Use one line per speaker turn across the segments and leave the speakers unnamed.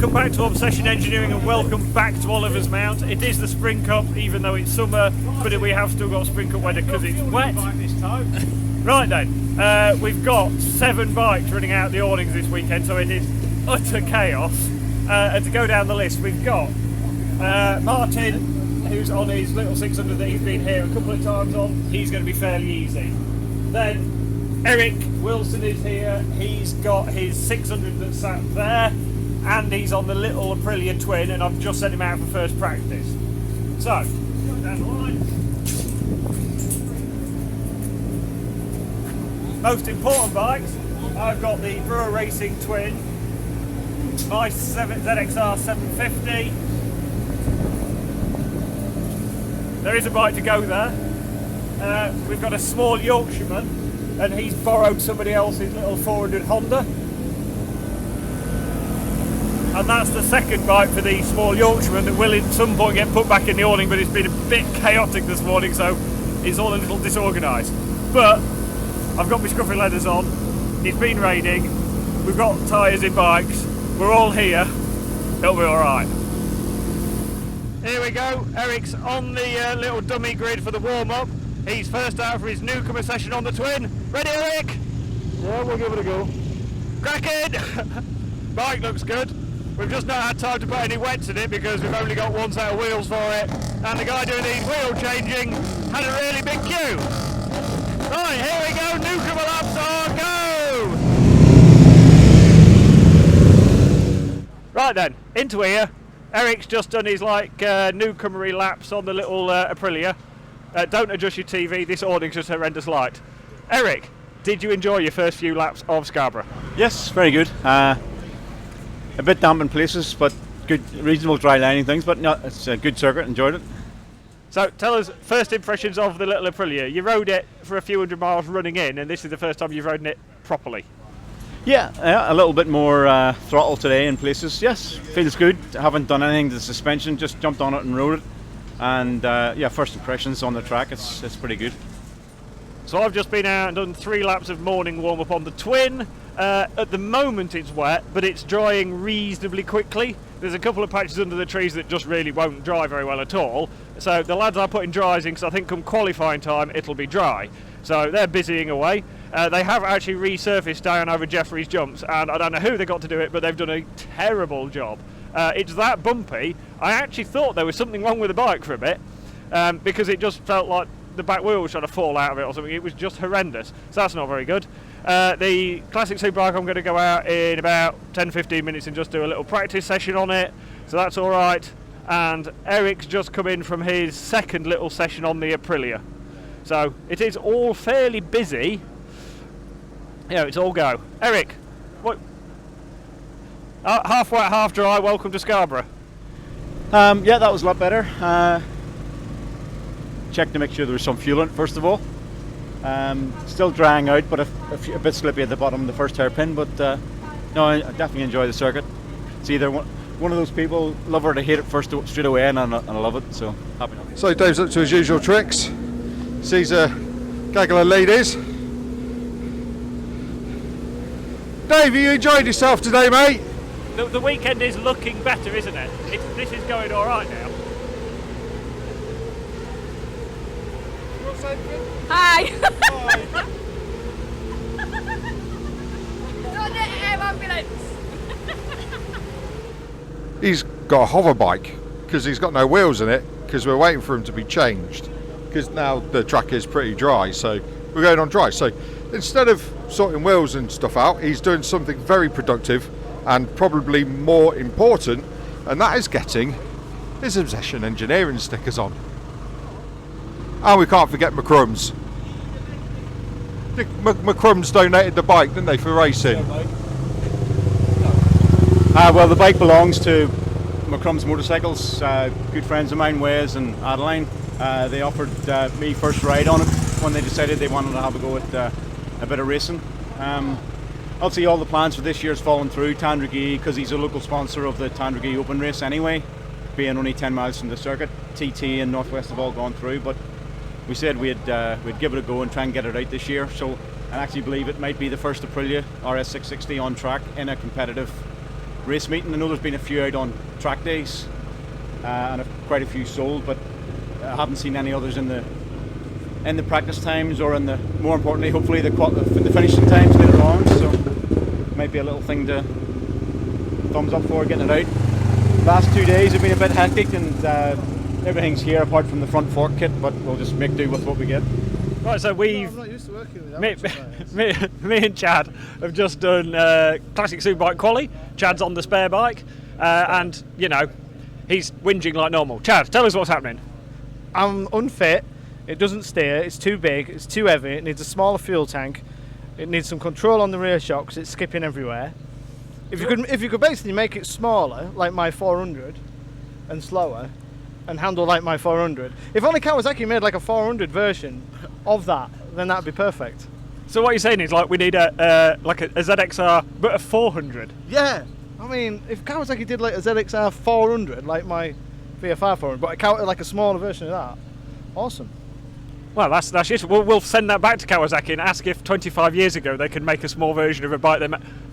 Welcome back to Obsession Engineering and welcome back to Oliver's Mount. It is the Spring Cup, even though it's summer, but we have still got Spring Cup weather because it's wet. Right then, we've got 7 bikes running out the awnings this weekend, so it is utter chaos. And to go down the list, we've got Martin, who's on his little 600 that he's been here a couple of times on. He's going to be fairly easy. Then Eric Wilson is here. He's got his 600 that's sat there, and he's on the little Aprilia twin, and I've just sent him out for first practice. So, go down the line. Most important bikes, I've got the Brewer Racing twin, my ZXR 750. There is a bike to go there. We've got a small Yorkshireman, and he's borrowed somebody else's little 400 Honda. And that's the second bike for the small Yorkshireman that will at some point get put back in the awning, but it's been a bit chaotic this morning, so it's all a little disorganised. But I've got my scruffy leathers on, it's been raining, we've got tyres in bikes, we're all here, it'll be alright. Here we go, Eric's on the little dummy grid for the warm-up. He's first out for his newcomer session on the twin. Ready, Eric?
Yeah, we'll give it a go.
Cracking! Bike looks good. We've just not had time to put any wets in it because we've only got one set of wheels for it. And the guy doing these wheel changing had a really big queue. Right, here we go, newcomer laps are go! Right then, into here. Eric's just done his newcomery laps on the little Aprilia. Don't adjust your TV, this awning's just horrendous light. Eric, did you enjoy your first few laps of Scarborough?
Yes, very good. A bit damp in places, but good, reasonable dry lining things, but no, it's a good circuit, enjoyed it.
So tell us first impressions of the little Aprilia. You rode it for a few hundred miles running in, and this is the first time you've ridden it properly.
Yeah, a little bit more throttle today in places. Yes, feels good. I haven't done anything to the suspension, just jumped on it and rode it. And yeah, first impressions on the track, it's pretty good.
So I've just been out and done 3 laps of morning warm-up on the twin. At the moment it's wet, but it's drying reasonably quickly. There's a couple of patches under the trees that just really won't dry very well at all. So the lads are putting dries in because I think come qualifying time it'll be dry. So they're busying away. They have actually resurfaced down over Jeffrey's jumps, and I don't know who they got to do it, but they've done a terrible job. It's that bumpy. I actually thought there was something wrong with the bike for a bit, because it just felt like the back wheel was trying to fall out of it or something. It was just horrendous. So that's not very good. The Classic Superbike, I'm going to go out in about 10-15 minutes and just do a little practice session on it. So that's all right. And Eric's just come in from his second little session on the Aprilia. So it is all fairly busy. Yeah, it's all go. Eric, what? Half wet, half dry. Welcome to Scarborough.
Yeah, that was a lot better. Checked to make sure there was some fuel in it first of all. Still drying out, but a bit slippy at the bottom, the first hairpin. But no, I definitely enjoy the circuit. It's either one of those people love it or hate it first straight away, and I love it. So happy enough.
So Dave's up to his usual tricks. Sees a gaggle of ladies. Dave, you enjoyed yourself today, mate?
The weekend is looking better, isn't it? This is going all right now.
Hi. Don't let air ambulance.
He's got a hover bike because he's got no wheels in it because we're waiting for him to be changed because now the track is pretty dry, so we're going on dry. So instead of sorting wheels and stuff out, he's doing something very productive and probably more important, and that is getting his Obsession Engineering stickers on. And we can't forget McCrum's. McCrum's donated the bike, didn't they, for racing?
Well, the bike belongs to McCrum's Motorcycles. Good friends of mine, Wes and Adeline. They offered me first ride on it when they decided they wanted to have a go at a bit of racing. Obviously all the plans for this year's fallen through. Tandragee, because he's a local sponsor of the Tandragee Open Race anyway, being only 10 miles from the circuit. TT and Northwest have all gone through, but we said we'd give it a go and try and get it out this year. So I actually believe it might be the first Aprilia RS660 on track in a competitive race meeting. I know there's been a few out on track days, and quite a few sold, but I haven't seen any others in the practice times, or in the, more importantly, hopefully the finishing times later on. So might be a little thing to thumbs up for getting it out. Last 2 days have been a bit hectic, and everything's here apart from the front fork kit, but we'll just make do with what we get.
Right, so we've
I'm not used to working with that.
me and Chad have just done classic Superbike quali. Chad's on the spare bike, and you know, he's whinging like normal. Chad, tell us what's happening.
I'm unfit. It doesn't steer. It's too big. It's too heavy. It needs a smaller fuel tank. It needs some control on the rear shocks. It's skipping everywhere. If you could basically make it smaller, like my 400, and slower, and handle like my 400. If only Kawasaki made like a 400 version of that, then that'd be perfect.
So what you're saying is like we need a ZXR, but a 400.
Yeah. I mean, if Kawasaki did like a ZXR 400, like my VFR 400, but like a smaller version of that, awesome.
Well, that's it. We'll send that back to Kawasaki and ask if 25 years ago they could make a small version of a bike.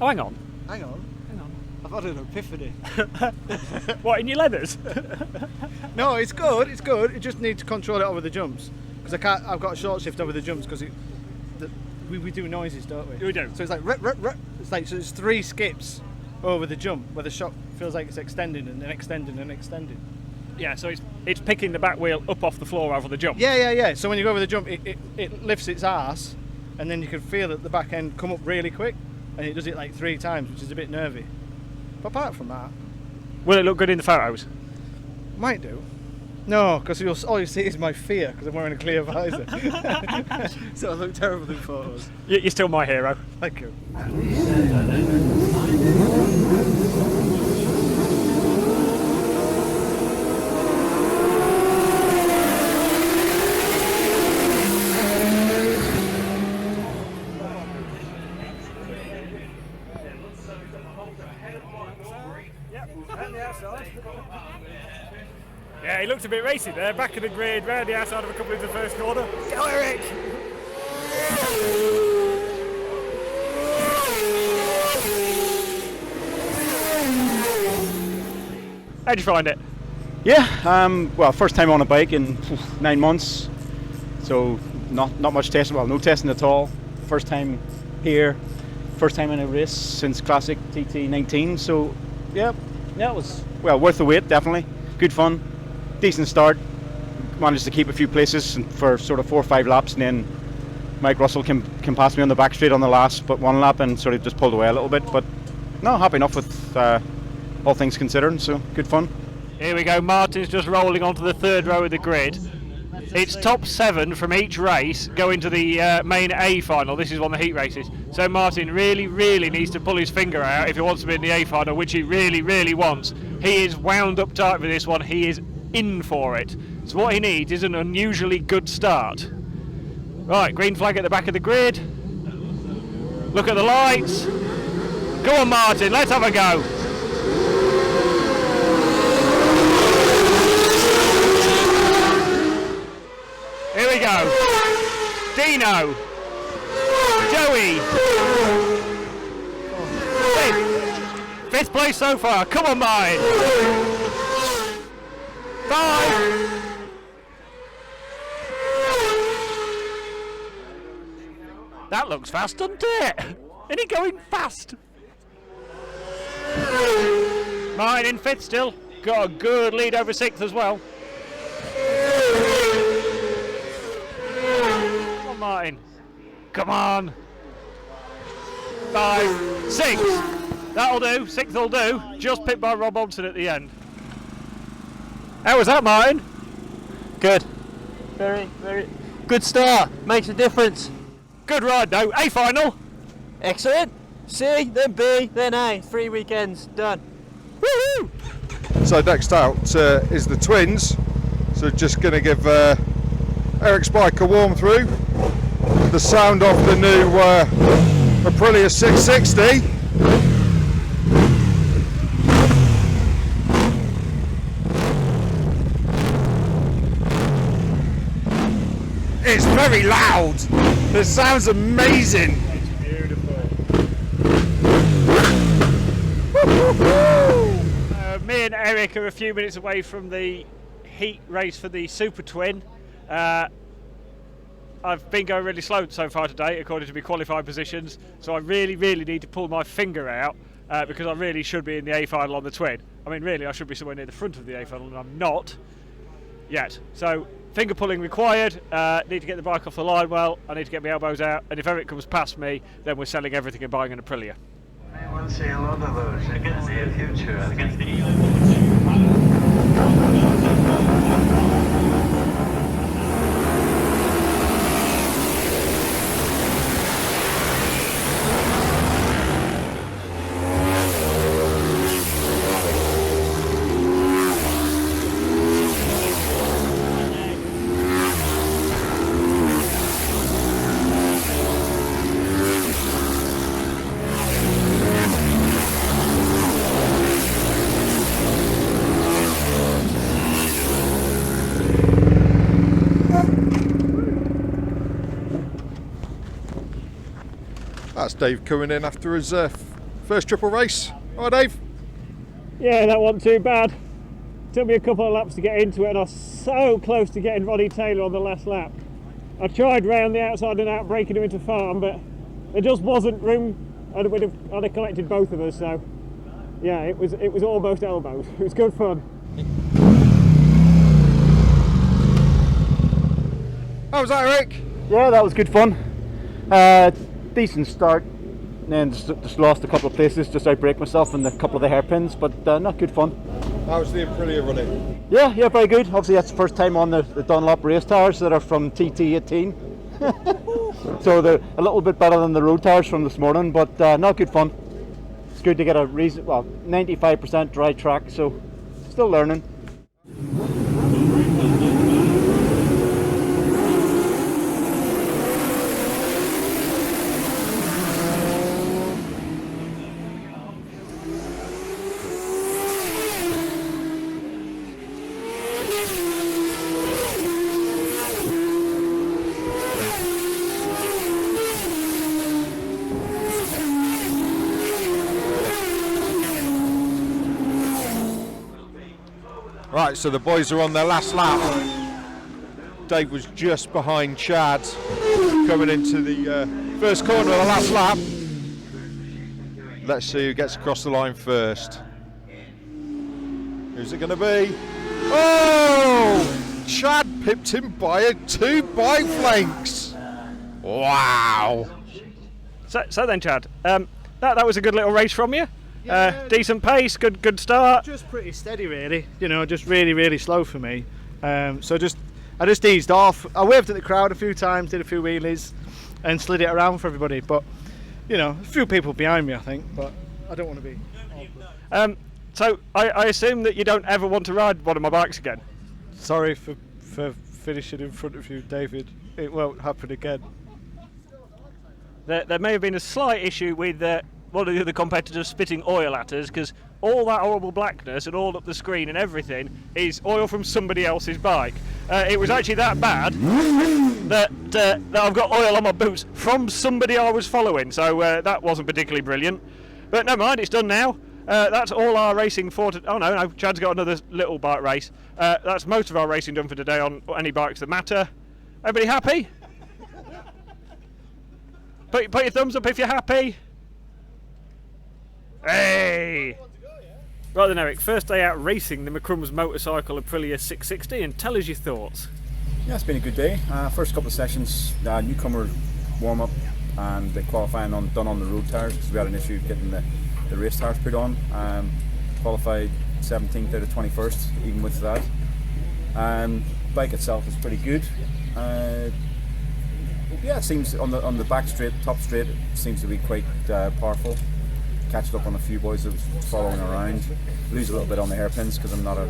Oh, hang on.
Hang on. I've had an epiphany.
What, in your leathers?
No, it's good. It's good. It just needs to control it over the jumps, because I've got a short shift over the jumps because we do noises, don't we?
We do.
So it's like it's like, so it's 3 skips over the jump where the shock feels like it's extending and then extending and extending.
Yeah, so it's picking the back wheel up off the floor over the jump.
Yeah. So when you go over the jump, it lifts its arse, and then you can feel at the back end come up really quick, and it does it like 3 times, which is a bit nervy. But apart from that,
Will it look good in the photos?
might do. No, because all you see is my fear, because I'm wearing a clear visor. So I look terrible in photos.
You're still my hero.
Thank you.
Yeah, he looked a bit racy there, back of the grid, round the outside of a couple of the first corner. Go Eric! How'd you find it?
Yeah, well, first time on a bike in 9 months, so not much testing, well, no testing at all. First time here, first time in a race since Classic TT19, so yeah, it was, well, worth the wait, definitely. Good fun, decent start, managed to keep a few places for sort of 4 or 5 laps, and then Mike Russell can pass me on the back straight on the last but 1 lap and sort of just pulled away a little bit, but no, happy enough with all things considered, so good fun.
Here we go, Martin's just rolling onto the 3rd row of the grid. It's top 7 from each race going to the main A final. This is one of the heat races. So Martin really needs to pull his finger out if he wants to be in the A final, which he really wants. He is wound up tight for this one. He is in for it. So what he needs is an unusually good start. Right, green flag at the back of the grid. Look at the lights. Go on, Martin, let's have a go. Here we go. Dino. Joey. 5th place so far. Come on, mine. 5. That looks fast, doesn't it? Isn't he going fast? Mine in 5th still. Got a good lead over 6th as well. Come on, Martin. Come on. 5, 6. That'll do. 6th will do. Just pipped by Rob Hodgson at the end. How was that, Martin?
Good. Very good start. Makes a difference.
Good ride, though. A final.
Excellent. C, then B, then A. 3 weekends done.
Woohoo!
So next out is the twins. So just going to give Eric's bike a warm through. The sound of the new Aprilia 660. It's very loud. It sounds amazing.
It's beautiful. Eric are a few minutes away from the heat race for the Super Twin. I've been going really slow so far today, according to my qualified positions, so I really need to pull my finger out because I really should be in the A final on the Twin. I mean, really, I should be somewhere near the front of the A final, and I'm not yet. So, finger pulling required. Need to get the bike off the line well. I need to get my elbows out, and if Eric comes past me, then we're selling everything and buying an Aprilia.
I will see a lot of those. I can see a future. I can see.
That's Dave coming in after his first triple race. All right, Dave.
Yeah, that wasn't too bad. Took me a couple of laps to get into it, and I was so close to getting Ronnie Taylor on the last lap. I tried round the outside and out, breaking him into farm, but there just wasn't room. I'd have collected both of us, so yeah, it was almost elbows. It was good fun.
How was that, Eric?
Yeah, that was good fun. Decent start, and then just lost a couple of places, just outbreak myself in a couple of the hairpins, but not good fun.
How was the Aprilia running?
Yeah, very good. Obviously that's the first time on the Dunlop race tires that are from TT18. So they're a little bit better than the road tires from this morning, but not good fun. It's good to get a 95% dry track, so still learning.
Right, so the boys are on their last lap. Dave was just behind Chad coming into the first corner of the last lap. Let's see who gets across the line first. Who's it going to be? Oh! Chad pipped him by 2 bike lengths. Wow!
So then, Chad, that was a good little race from you.
Yeah.
Decent pace, good start.
Just pretty steady, really. You know, just really slow for me. I just eased off. I waved at the crowd a few times, did a few wheelies, and slid it around for everybody. But you know, a few people behind me, I think. But I don't want to be awkward.
So I assume that you don't ever want to ride one of my bikes again.
Sorry for finishing in front of you, David. It won't happen again.
There may have been a slight issue with one of the other competitors spitting oil at us, because all that horrible blackness and all up the screen and everything is oil from somebody else's bike. It was actually that bad that I've got oil on my boots from somebody I was following, so that wasn't particularly brilliant. But never mind, it's done now. That's all our racing for oh no, Chad's got another little bike race. That's most of our racing done for today on any bikes that matter. Everybody happy? Put your thumbs up if you're happy. Hey! Right then, Eric, first day out racing the McCrum's motorcycle Aprilia 660, and tell us your thoughts.
Yeah, it's been a good day. First couple of sessions, newcomer warm up and the qualifying done on the road tyres because we had an issue getting the race tyres put on. Qualified 17th out of 21st, even with that. Bike itself is pretty good. Yeah, it seems on the back straight, top straight, it seems to be quite powerful. Catched up on a few boys that was following around. Lose a little bit on the hairpins because I'm not a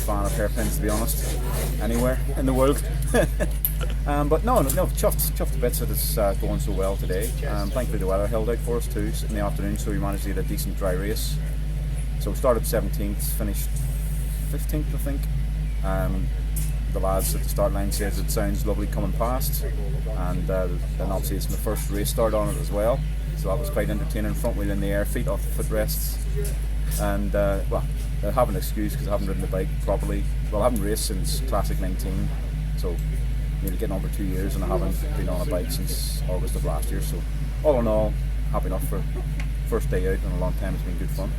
fan of hairpins, to be honest, anywhere in the world. But no, chuffed a bit that it's going so well today. Thankfully the weather held out for us too in the afternoon, so we managed to get a decent dry race. So we started 17th, finished 15th, I think. The lads at the start line says it sounds lovely coming past, and obviously it's my first race start on it as well. So that was quite entertaining. Front wheel in the air, feet off the footrests, and
I have an excuse because I haven't ridden the bike properly. Well, I haven't raced since Classic 19, so nearly getting on for 2 years, and I haven't been on a bike since August of last year. So all in all, happy enough for first day out in a long time. It's been good fun.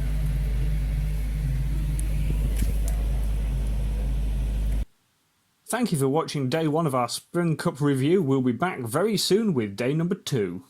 Thank you for watching day 1 of our Spring Cup review. We'll be back very soon with day number 2.